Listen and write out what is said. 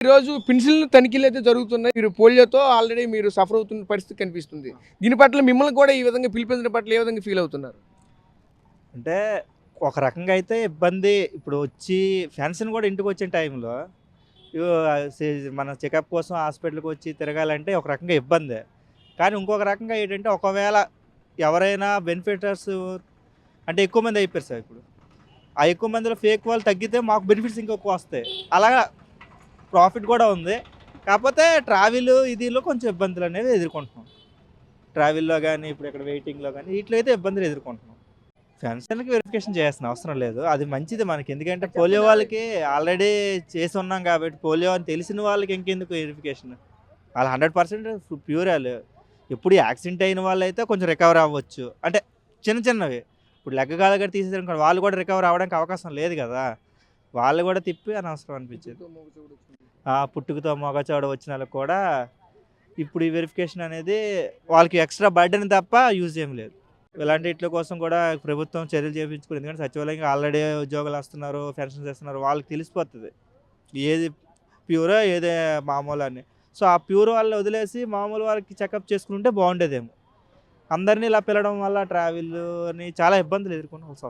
ఈరోజు పెన్సిల్ తనిఖీలు అయితే జరుగుతున్నాయి. మీరు పోలియోతో ఆల్రెడీ మీరు సఫర్ అవుతున్న పరిస్థితి కనిపిస్తుంది. దీని పట్ల మిమ్మల్ని కూడా ఈ విధంగా పిలిపించడం పట్ల ఏ విధంగా ఫీల్ అవుతున్నారు? అంటే ఒక రకంగా అయితే ఇబ్బంది. ఇప్పుడు వచ్చి ఫ్యాన్స్‌ని కూడా ఇంటికొచ్చే టైంలో యో సె మన చెకప్ కోసం హాస్పిటల్‌కి వచ్చి తిరగాలంటే ఒక రకంగా ఇబ్బందే. కానీ ఇంకొక రకంగా ఏంటంటే ఒకవేళ ఎవరైనా బెనిఫిటర్స్ అంటే ఎక్కువ మంది అయిపోయారు సార్ ఇప్పుడు. ఆ ఎక్కువ మందిలో ఫేక్ వాళ్ళు తగ్గితే మాకు బెనిఫిట్స్ ఇంకా ఎక్కువ వస్తాయి. అలాగా ప్రాఫిట్ కూడా ఉంది. కాకపోతే ట్రావెల్ ఇదిలో కొంచెం ఇబ్బందులనేవి ఎదుర్కొంటున్నాం. ట్రావెల్‌లో గాని, ఇప్పుడు ఇక్కడ వెయిటింగ్‌లో గాని వీటిలో అయితే ఇబ్బందులు ఎదుర్కొంటున్నాం. పెన్షన్‌కి వెరిఫికేషన్ చేయాల్సిన అవసరం లేదు. అది మంచిది మనకి. ఎందుకంటే పోలియో వాళ్ళకి ఆల్రెడీ చేసున్నాం కాబట్టి పోలియో అని తెలిసిన వాళ్ళకి ఇంకెందుకు వెరిఫికేషన్. వాళ్ళు 100% ప్యూర్ ఆళ్ళు. ఎప్పుడు యాక్సిడెంట్ అయిన వాళ్ళైతే కొంచెం రికవర్ అవ్వచ్చు. అంటే చిన్న చిన్నవి. ఇప్పుడు లెగ్ కాలు గట్ట తీసేసారనుకోండి వాళ్ళు కూడా రికవర్ అవ్వడానికి అవకాశం లేదు గదా! వాళ్ళు కూడా తిప్పి అనవసరం అనిపించేది. పుట్టుకతో మొగచోడ వచ్చినోళ్ళకి కూడా ఇప్పుడు ఈ వెరిఫికేషన్ అనేది వాళ్ళకి ఎక్స్‌ట్రా బర్డెన్ తప్ప యూజ్ ఏమి లేదు. ఇలాంటి ఈట్ల కోసం కూడా ప్రభుత్వం చర్యలు చేపించుకుని ఎందుకంటే సచివాలయంకి ఆల్రెడీ ఉద్యోగాలు వస్తున్నారు, పెన్షన్స్ ఇస్తున్నారు. వాళ్ళకి తెలిసిపోతది. ఏది ప్యూరో, ఏది మామూలు అని. సో, ఆ ప్యూర్ వాళ్ళని వదిలేసి మామూలు వాళ్ళకి చెకప్ చేసుకుంటే బాగుండేదేమో. అందరిని ఇలా పిలవడం వల్ల ట్రావెల్ అని చాలా ఇబ్బందులు ఎదుర్కొనాల్సి వస్తుంది.